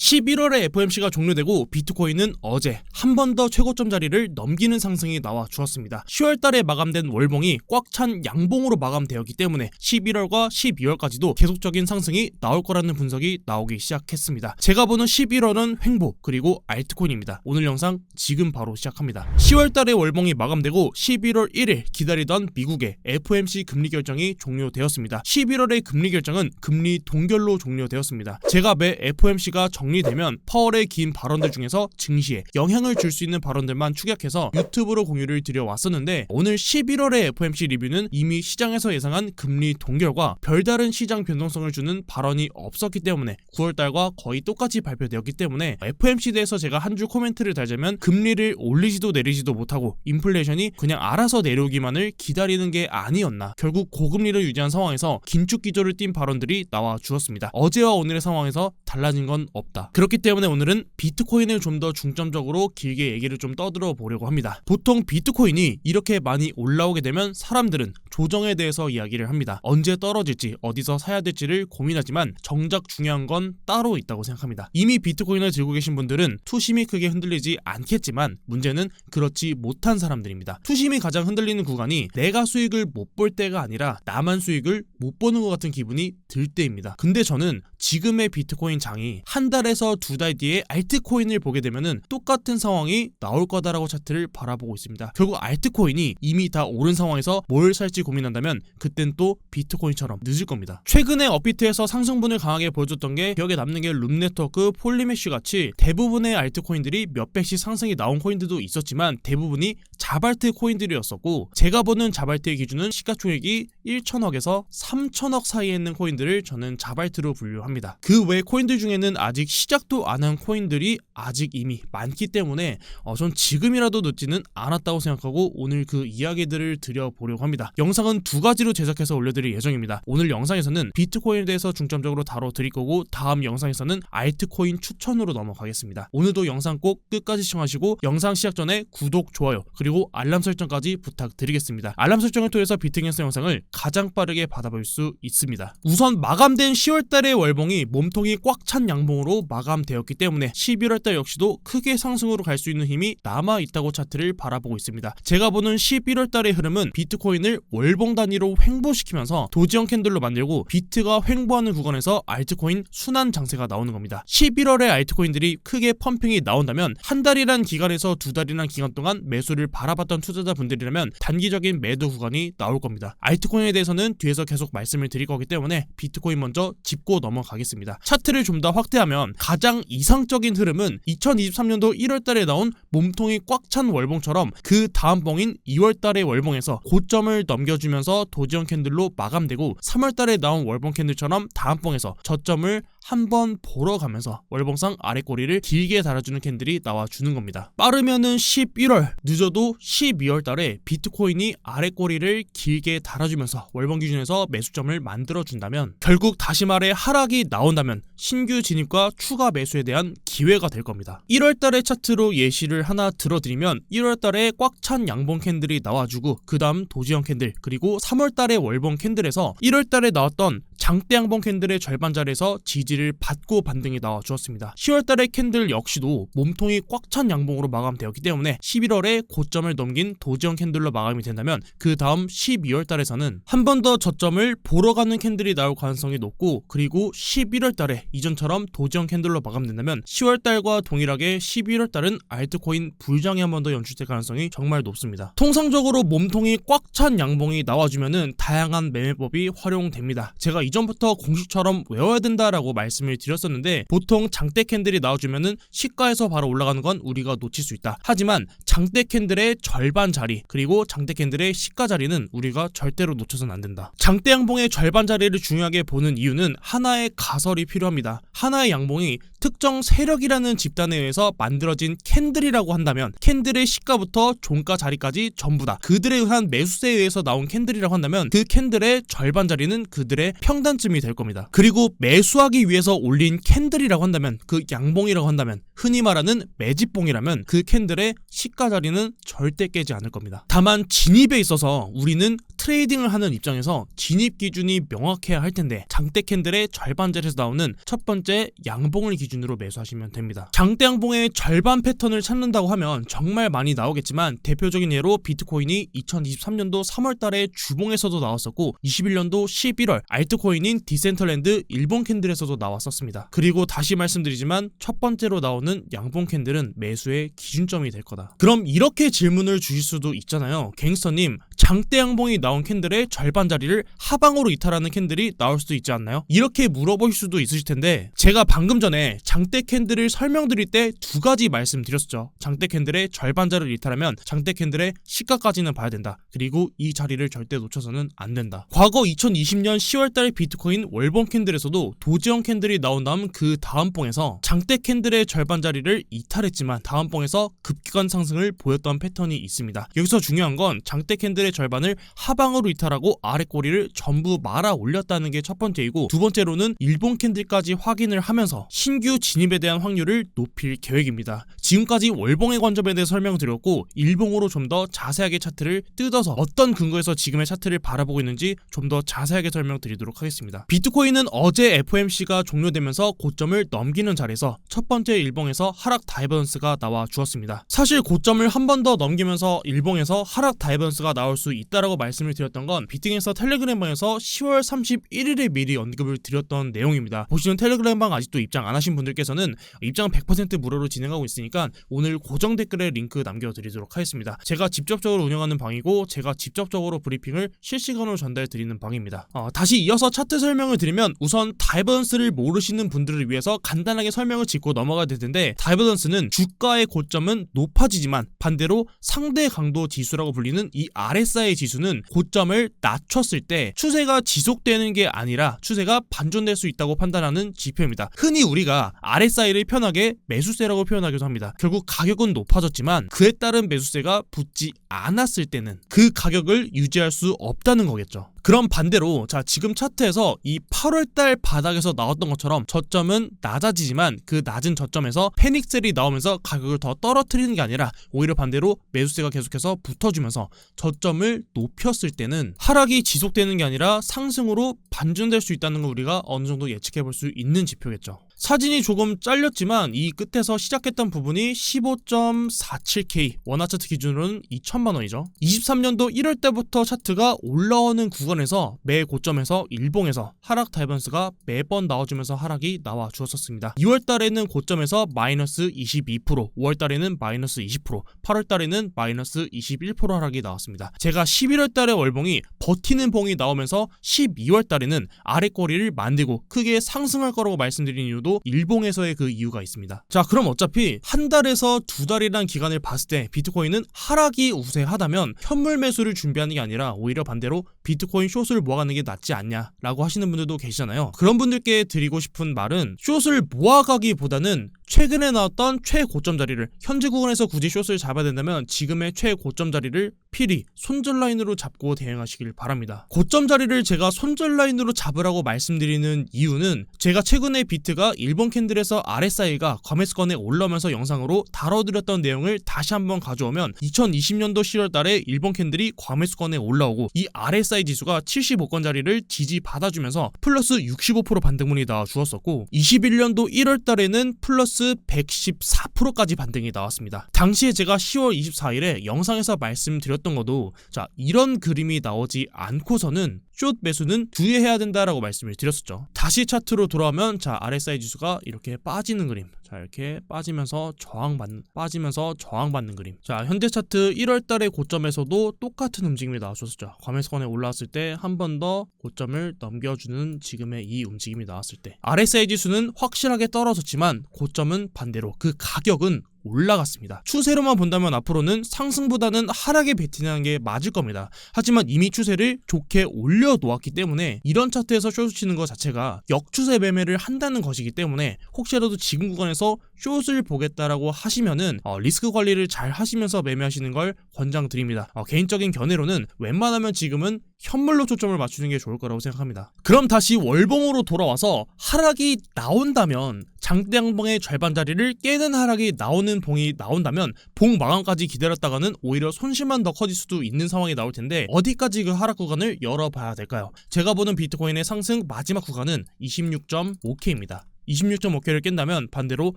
11월에 FOMC가 종료되고 비트코인은 어제 한 번 더 최고점 자리를 넘기는 상승이 나와 주었습니다. 10월달에 마감된 월봉이 꽉 찬 양봉으로 마감되었기 때문에 11월과 12월까지도 계속적인 상승이 나올 거라는 분석이 나오기 시작했습니다. 제가 보는 11월은 횡보 그리고 알트코인입니다. 오늘 영상 지금 바로 시작합니다. 10월달에 월봉이 마감되고 11월 1일 기다리던 미국의 FOMC 금리 결정이 종료되었습니다. 11월의 금리 결정은 금리 동결로 종료되었습니다. 제가 매 FOMC가 정리되면 파월의 긴 발언들 중에서 증시에 영향을 줄 수 있는 발언들만 축약해서 유튜브로 공유를 드려왔었는데, 오늘 11월의 FOMC 리뷰는 이미 시장에서 예상한 금리 동결과 별다른 시장 변동성을 주는 발언이 없었기 때문에 9월달과 거의 똑같이 발표되었기 때문에 FOMC에 대해서 제가 한 줄 코멘트를 달자면 금리를 올리지도 내리지도 못하고 인플레이션이 그냥 알아서 내려오기만을 기다리는 게 아니었나, 결국 고금리를 유지한 상황에서 긴축 기조를 띈 발언들이 나와 주었습니다. 어제와 오늘의 상황에서 달라진 건 없다. 그렇기 때문에 오늘은 비트코인을 좀 더 중점적으로 길게 얘기를 좀 떠들어 보려고 합니다. 보통 비트코인이 이렇게 많이 올라오게 되면 사람들은 조정에 대해서 이야기를 합니다. 언제 떨어질지, 어디서 사야 될지를 고민하지만 정작 중요한 건 따로 있다고 생각합니다. 이미 비트코인을 들고 계신 분들은 투심이 크게 흔들리지 않겠지만 문제는 그렇지 못한 사람들입니다. 투심이 가장 흔들리는 구간이 내가 수익을 못 볼 때가 아니라 나만 수익을 못 보는 것 같은 기분이 들 때입니다. 근데 저는 지금의 비트코인 장이 한 달에서 두 달 뒤에 알트코인을 보게 되면은 똑같은 상황이 나올 거다라고 차트를 바라보고 있습니다. 결국 알트코인이 이미 다 오른 상황에서 뭘 살지 고민한다면 그땐 또 비트코인처럼 늦을 겁니다. 최근에 업비트에서 상승분을 강하게 보여줬던 게 기억에 남는 게 룸네트워크, 폴리메쉬 같이 대부분의 알트코인들이 몇백씩 상승이 나온 코인들도 있었지만 대부분이 자발트 코인들이었었고, 제가 보는 자발트의 기준은 시가총액이 1천억에서 3천억 사이에 있는 코인들을 저는 자발트로 분류합니다. 그 외 코인들 중에는 아직 시작도 안 한 코인들이 아직 이미 많기 때문에 전 지금이라도 늦지는 않았다고 생각하고 오늘 그 이야기들을 드려보려고 합니다. 영상은 두 가지로 제작해서 올려드릴 예정입니다. 오늘 영상에서는 비트코인에 대해서 중점적으로 다뤄드릴 거고, 다음 영상에서는 알트코인 추천으로 넘어가겠습니다. 오늘도 영상 꼭 끝까지 시청하시고 영상 시작 전에 구독, 좋아요 그리고 알람 설정까지 부탁드리겠습니다. 알람 설정을 통해서 비트겐스 영상을 가장 빠르게 받아볼 수 있습니다. 우선 마감된 10월달의 월봉이 몸통이 꽉 찬 양봉으로 마감되었기 때문에 11월달 역시도 크게 상승으로 갈 수 있는 힘이 남아있다고 차트를 바라보고 있습니다. 제가 보는 11월달의 흐름은 비트코인을 월봉 단위로 횡보시키면서 도지형 캔들로 만들고, 비트가 횡보하는 구간에서 알트코인 순환 장세가 나오는 겁니다. 11월에 알트코인들이 크게 펌핑이 나온다면 한 달이란 기간에서 두 달이란 기간 동안 매수를 바라봤던 투자자분들이라면 단기적인 매도 구간이 나올 겁니다. 알트코인에 대해서는 뒤에서 계속 말씀을 드릴 거기 때문에 비트코인 먼저 짚고 넘어가겠습니다. 차트를 좀 더 확대하면 가장 이상적인 흐름은 2023년도 1월달에 나온 몸통이 꽉 찬 월봉처럼 그 다음 봉인 2월달의 월봉에서 고점을 넘겨주면서 도지형 캔들로 마감되고, 3월달에 나온 월봉 캔들처럼 다음 봉에서 저점을 한번 보러 가면서 월봉상 아래꼬리를 길게 달아주는 캔들이 나와주는 겁니다. 빠르면은 11월, 늦어도 12월 달에 비트코인이 아래꼬리를 길게 달아주면서 월봉 기준에서 매수점을 만들어준다면, 결국 다시 말해 하락이 나온다면 신규 진입과 추가 매수에 대한 기회가 될 겁니다. 1월 달의 차트로 예시를 하나 들어드리면 1월 달에 꽉 찬 양봉 캔들이 나와주고, 그 다음 도지형 캔들, 그리고 3월 달의 월봉 캔들에서 1월 달에 나왔던 장대 양봉 캔들의 절반 자리에서 지지를 받고 반등이 나와 주었습니다. 10월 달의 캔들 역시도 몸통이 꽉 찬 양봉으로 마감되었기 때문에 11월에 고점을 넘긴 도지형 캔들로 마감이 된다면 그 다음 12월 달에서는 한 번 더 저점을 보러 가는 캔들이 나올 가능성이 높고, 그리고 11월 달에 이전처럼 도지형 캔들로 마감된다면 10월 달과 동일하게 11월 달은 알트코인 불장이 한 번 더 연출될 가능성이 정말 높습니다. 통상적으로 몸통이 꽉 찬 양봉이 나와주면은 다양한 매매법이 활용됩니다. 제가 이전부터 공식처럼 외워야 된다라고 말씀을 드렸었는데, 보통 장대 캔들이 나와주면은 시가에서 바로 올라가는 건 우리가 놓칠 수 있다. 하지만 장대 캔들의 절반 자리, 그리고 장대 캔들의 시가 자리는 우리가 절대로 놓쳐서는 안 된다. 장대 양봉의 절반 자리를 중요하게 보는 이유는 하나의 가설이 필요합니다. 하나의 양봉이 특정 세력이라는 집단에 의해서 만들어진 캔들이라고 한다면 캔들의 시가부터 종가 자리까지 전부 다 그들에 의한 매수세에 의해서 나온 캔들이라고 한다면 그 캔들의 절반 자리는 그들의 평단쯤이 될 겁니다. 그리고 매수하기 위해서 올린 캔들이라고 한다면, 그 양봉이라고 한다면, 흔히 말하는 매집봉이라면 그 캔들의 시가 자리는 절대 깨지 않을 겁니다. 다만 진입에 있어서 우리는 트레이딩을 하는 입장에서 진입 기준이 명확해야 할 텐데, 장대 캔들의 절반 자리에서 나오는 첫 번째 양봉을 기준으로 기준으로 매수하시면 됩니다. 장대 양봉의 절반 패턴을 찾는다고 하면 정말 많이 나오겠지만 대표적인 예로 비트코인이 2023년도 3월달에 주봉에서도 나왔었고 21년도 11월 알트코인인 디센털랜드 일본 캔들에서도 나왔었습니다. 그리고 다시 말씀드리지만 첫 번째로 나오는 양봉 캔들은 매수의 기준점이 될 거다. 그럼 이렇게 질문을 주실 수도 있잖아요. 갱스터님, 장대 양봉이 나온 캔들의 절반 자리를 하방으로 이탈하는 캔들이 나올 수도 있지 않나요? 이렇게 물어보실 수도 있으실 텐데 제가 방금 전에 장대 캔들을 설명드릴 때 두 가지 말씀드렸죠. 장대 캔들의 절반 자리를 이탈하면 장대 캔들의 시가까지는 봐야 된다. 그리고 이 자리를 절대 놓쳐서는 안 된다. 과거 2020년 10월달에 비트코인 월봉 캔들에서도 도지형 캔들이 나온 다음 그 다음 봉에서 장대 캔들의 절반 자리를 이탈했지만 다음 봉에서 급격한 상승을 보였던 패턴이 있습니다. 여기서 중요한 건 장대 캔들의 절반을 하방으로 이탈하고 아래 꼬리를 전부 말아 올렸다는 게 첫 번째이고, 두 번째로는 일본 캔들까지 확인을 하면서 신규 진입에 대한 확률을 높일 계획입니다. 지금까지 월봉의 관점에 대해 설명드렸고 일봉으로 좀 더 자세하게 차트를 뜯어서 어떤 근거에서 지금의 차트를 바라보고 있는지 좀 더 자세하게 설명드리도록 하겠습니다. 비트코인은 어제 FOMC가 종료되면서 고점을 넘기는 자리에서 첫 번째 일봉에서 하락 다이버런스가 나와 주었습니다. 사실 고점을 한 번 더 넘기면서 일봉에서 하락 다이버런스가 나올 수 있다라고 말씀을 드렸던 건 비팅에서 텔레그램방에서 10월 31일에 미리 언급을 드렸던 내용입니다. 보시는 텔레그램방 아직도 입장 안 하신 분들께서는 입장 100% 무료로 진행하고 있으니까 오늘 고정 댓글에 링크 남겨드리도록 하겠습니다. 제가 직접적으로 운영하는 방이고 제가 직접적으로 브리핑을 실시간으로 전달드리는 방입니다. 다시 이어서 차트 설명을 드리면 우선 다이버런스를 모르시는 분들을 위해서 간단하게 설명을 짚고 넘어가야 될 텐데, 다이버런스는 주가의 고점은 높아지지만 반대로 상대 강도 지수라고 불리는 이 RSI 지수는 고점을 낮췄을 때 추세가 지속되는 게 아니라 추세가 반전될 수 있다고 판단하는 지표입니다. 흔히 우리가 RSI를 편하게 매수세라고 표현하기도 합니다. 결국 가격은 높아졌지만 그에 따른 매수세가 붙지 않았을 때는 그 가격을 유지할 수 없다는 거겠죠. 그럼 반대로 지금 차트에서 이 8월달 바닥에서 나왔던 것처럼 저점은 낮아지지만 그 낮은 저점에서 패닉셀이 나오면서 가격을 더 떨어뜨리는 게 아니라 오히려 반대로 매수세가 계속해서 붙어주면서 저점을 높였을 때는 하락이 지속되는 게 아니라 상승으로 반전될 수 있다는 걸 우리가 어느 정도 예측해 볼 수 있는 지표겠죠. 사진이 조금 잘렸지만 이 끝에서 시작했던 부분이 15.47K, 원화차트 기준으로는 2천만원이죠. 23년도 1월 때부터 차트가 올라오는 구간에서 매 고점에서 일봉에서 하락 다이버런스가 매번 나와주면서 하락이 나와 주었었습니다. 2월 달에는 고점에서 마이너스 22%, 5월 달에는 마이너스 20%, 8월 달에는 마이너스 21% 하락이 나왔습니다. 제가 11월 달에 월봉이 버티는 봉이 나오면서 12월 달에는 아래 꼬리를 만들고 크게 상승할 거라고 말씀드린 이유도 일봉에서의 그 이유가 있습니다. 그럼 어차피 한 달에서 두 달이라는 기간을 봤을 때 비트코인은 하락이 우세하다면 현물 매수를 준비하는 게 아니라 오히려 반대로 비트코인 숏을 모아가는 게 낫지 않냐라고 하시는 분들도 계시잖아요. 그런 분들께 드리고 싶은 말은 숏을 모아가기보다는 최근에 나왔던 최고점 자리를, 현재 구간에서 굳이 숏을 잡아야 된다면 지금의 최고점 자리를 필히 손절 라인으로 잡고 대응하시길 바랍니다. 고점 자리를 제가 손절 라인으로 잡으라고 말씀드리는 이유는 제가 최근에 비트가 일본 캔들에서 RSI가 과매수권에 올라오면서 영상으로 다뤄드렸던 내용을 다시 한번 가져오면 2020년도 10월 달에 일본 캔들이 과매수권에 올라오고 이 RSI 지수가 75권 자리를 지지받아주면서 플러스 65% 반등문이 나와 주었었고 21년도 1월 달에는 플러스 114%까지 반등이 나왔습니다. 당시에 제가 10월 24일에 영상에서 말씀드렸던 것도 이런 그림이 나오지 않고서는 숏 매수는 주의해야 된다라고 말씀을 드렸었죠. 다시 차트로 돌아오면 RSI 지수가 이렇게 빠지는 그림, 이렇게 빠지면서 저항받는 그림. 현재 차트 1월 달의 고점에서도 똑같은 움직임이 나왔었죠. 과매수권에 올라왔을 때 한 번 더 고점을 넘겨주는 지금의 이 움직임이 나왔을 때 RSI 지수는 확실하게 떨어졌지만 고점은 반대로 그 가격은 올라갔습니다. 추세로만 본다면 앞으로는 상승보다는 하락에 베팅하는 게 맞을 겁니다. 하지만 이미 추세를 좋게 올려놓았기 때문에 이런 차트에서 숏을 치는 것 자체가 역추세 매매를 한다는 것이기 때문에 혹시라도 지금 구간에서 숏을 보겠다라고 하시면은 리스크 관리를 잘 하시면서 매매하시는 걸 권장드립니다. 개인적인 견해로는 웬만하면 지금은 현물로 초점을 맞추는 게 좋을 거라고 생각합니다. 그럼 다시 월봉으로 돌아와서 하락이 나온다면 장대 양봉의 절반 자리를 깨는 하락이 나오는 봉이 나온다면 봉 마감까지 기다렸다가는 오히려 손실만 더 커질 수도 있는 상황이 나올 텐데 어디까지 그 하락 구간을 열어봐야 될까요? 제가 보는 비트코인의 상승 마지막 구간은 26.5K입니다. 26.5K를 깬다면 반대로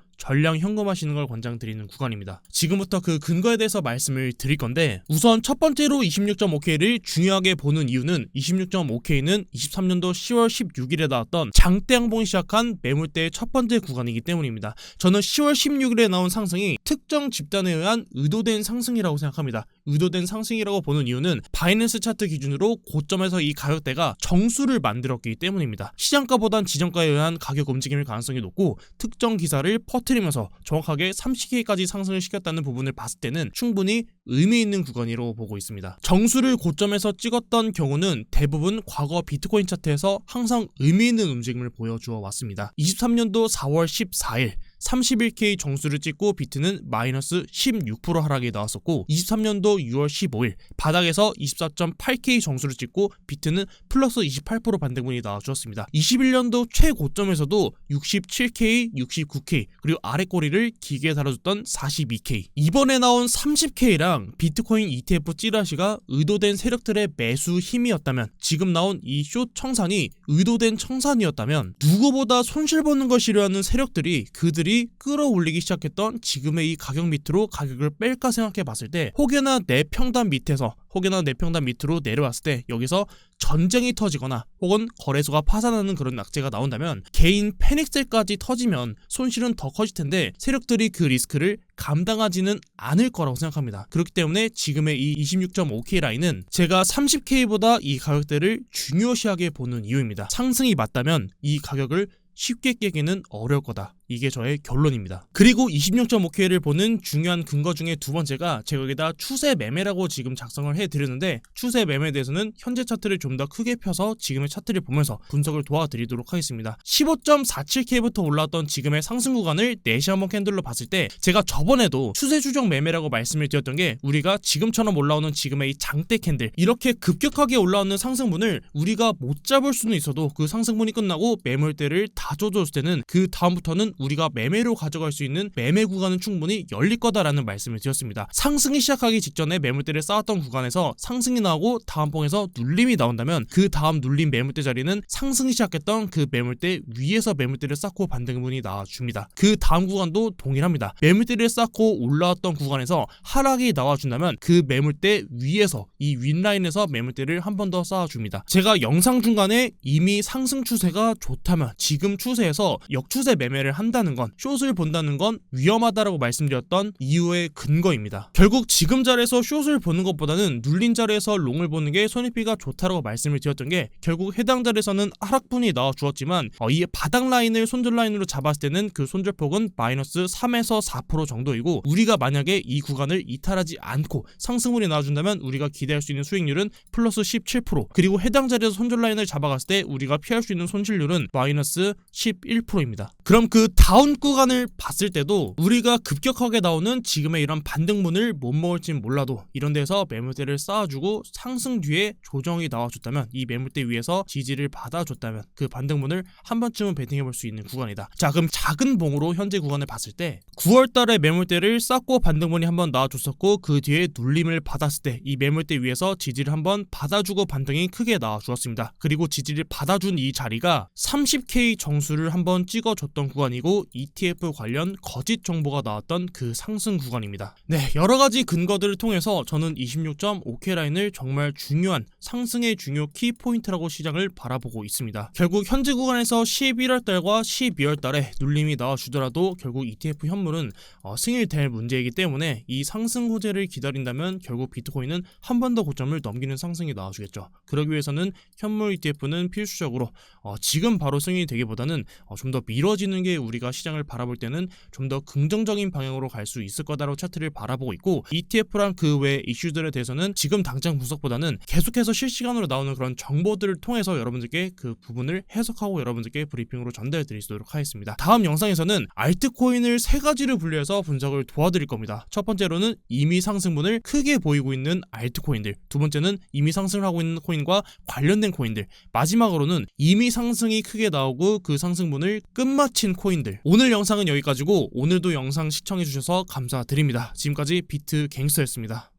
전량 현금화하시는 걸 권장드리는 구간입니다. 지금부터 그 근거에 대해서 말씀을 드릴 건데, 우선 첫 번째로 26.5K를 중요하게 보는 이유는 26.5K는 23년도 10월 16일에 나왔던 장대 양봉이 시작한 매물대의 첫 번째 구간이기 때문입니다. 저는 10월 16일에 나온 상승이 특정 집단에 의한 의도된 상승이라고 생각합니다. 의도된 상승이라고 보는 이유는 바이낸스 차트 기준으로 고점에서 이 가격대가 정수를 만들었기 때문입니다. 시장가보단 지정가에 의한 가격 움직임일 가능성이 높고, 특정 기사를 퍼뜨리면서 정확하게 30K까지 상승을 시켰다는 부분을 봤을 때는 충분히 의미 있는 구간이라고 보고 있습니다. 정수를 고점에서 찍었던 경우는 대부분 과거 비트코인 차트에서 항상 의미 있는 움직임을 보여주어 왔습니다. 23년도 4월 14일 31K 정수를 찍고 비트는 마이너스 16% 하락이 나왔었고, 23년도 6월 15일 바닥에서 24.8K 정수를 찍고 비트는 플러스 28% 반등분이 나와주었습니다. 21년도 최고점에서도 67K, 69K 그리고 아래꼬리를 길게 달아줬던 42K, 이번에 나온 30K랑 비트코인 ETF 찌라시가 의도된 세력들의 매수 힘이었다면, 지금 나온 이 숏 청산이 의도된 청산이었다면, 누구보다 손실보는 걸 싫어하는 세력들이 그들이 끌어올리기 시작했던 지금의 이 가격 밑으로 가격을 뺄까 생각해 봤을 때, 혹여나 내 평단 밑으로 내려왔을 때 여기서 전쟁이 터지거나 혹은 거래소가 파산하는 그런 낙제가 나온다면, 개인 패닉셀까지 터지면 손실은 더 커질 텐데 세력들이 그 리스크를 감당하지는 않을 거라고 생각합니다. 그렇기 때문에 지금의 이 26.5K 라인은 제가 30K보다 이 가격대를 중요시하게 보는 이유입니다. 상승이 맞다면 이 가격을 쉽게 깨기는 어려울 거다. 이게 저의 결론입니다. 그리고 26.5K를 보는 중요한 근거 중에 두 번째가, 제가 여기다 추세 매매라고 지금 작성을 해드렸는데, 추세 매매에 대해서는 현재 차트를 좀 더 크게 펴서 지금의 차트를 보면서 분석을 도와드리도록 하겠습니다. 15.47K부터 올라왔던 지금의 상승 구간을 4시 한번 캔들로 봤을 때, 제가 저번에도 추세 추정 매매라고 말씀을 드렸던 게, 우리가 지금처럼 올라오는 지금의 이 장대 캔들, 이렇게 급격하게 올라오는 상승분을 우리가 못 잡을 수는 있어도 그 상승분이 끝나고 매물대를 다 줘줬을 때는 그 다음부터는 우리가 매매로 가져갈 수 있는 매매 구간은 충분히 열릴 거다라는 말씀을 드렸습니다. 상승이 시작하기 직전에 매물대를 쌓았던 구간에서 상승이 나오고 다음 봉에서 눌림이 나온다면, 그 다음 눌림 매물대 자리는 상승이 시작했던 그 매물대 위에서 매물대를 쌓고 반등분이 나와줍니다. 그 다음 구간도 동일합니다. 매물대를 쌓고 올라왔던 구간에서 하락이 나와준다면 그 매물대 위에서 이 윗라인에서 매물대를 한 번 더 쌓아줍니다. 제가 영상 중간에 이미 상승 추세가 좋다면 지금 추세에서 역추세 매매를 한다는 건, 숏을 본다는 건 위험하다라고 말씀드렸던 이유의 근거입니다. 결국 지금 자리에서 숏을 보는 것보다는 눌린 자리에서 롱을 보는 게 손익비가 좋다라고 말씀을 드렸던 게, 결국 해당 자리에서는 하락분이 나와 주었지만 이 바닥 라인을 손절 라인으로 잡았을 때는 그 손절폭은 마이너스 3에서 4% 정도이고, 우리가 만약에 이 구간을 이탈하지 않고 상승분이 나와준다면 우리가 기대할 수 있는 수익률은 플러스 17%, 그리고 해당 자리에서 손절 라인을 잡아갔을 때 우리가 피할 수 있는 손실률은 마이너스 11%입니다. 그럼 그 다운 구간을 봤을 때도 우리가 급격하게 나오는 지금의 이런 반등분을 못 먹을진 몰라도 이런 데서 매물대를 쌓아주고 상승 뒤에 조정이 나와줬다면, 이 매물대 위에서 지지를 받아줬다면 그 반등분을 한 번쯤은 베팅해볼 수 있는 구간이다. 자, 그럼 작은 봉으로 현재 구간을 봤을 때 9월달에 매물대를 쌓고 반등분이 한번 나와줬었고, 그 뒤에 눌림을 받았을 때 이 매물대 위에서 지지를 한번 받아주고 반등이 크게 나와주었습니다. 그리고 지지를 받아준 이 자리가 30K 정수를 한번 찍어줬던 구간이고, ETF 관련 거짓 정보가 나왔던 그 상승 구간입니다. 네, 여러가지 근거들을 통해서 저는 26.5K 라인을 정말 중요한 상승의 중요 키포인트라고 시장을 바라보고 있습니다. 결국 현재 구간에서 11월달과 12월달에 눌림이 나와주더라도 결국 ETF 현물은 승일될 문제이기 때문에, 이 상승 호재를 기다린다면 결국 비트코인은 한 번 더 고점을 넘기는 상승이 나와주겠죠. 그러기 위해서는 현물 ETF는 필수적으로 지금 바로 승인이 되기보다는 좀 더 미뤄지는 게 우리가 시장을 바라볼 때는 좀 더 긍정적인 방향으로 갈 수 있을 거다라고 차트를 바라보고 있고, ETF랑 그 외 이슈들에 대해서는 지금 당장 분석보다는 계속해서 실시간으로 나오는 그런 정보들을 통해서 여러분들께 그 부분을 해석하고 여러분들께 브리핑으로 전달해 드리도록 하겠습니다. 다음 영상에서는 알트코인을 세 가지를 분류해서 분석을 도와드릴 겁니다. 첫 번째로는 이미 상승분을 크게 보이고 있는 알트코인들, 두 번째는 이미 상승을 하고 있는 코인과 관련된 코인들, 마지막으로는 이미 상승이 크게 나오고 그 상승분을 끝마친 코인들. 오늘 영상은 여기까지고, 오늘도 영상 시청해주셔서 감사드립니다. 지금까지 비트갱스터였습니다.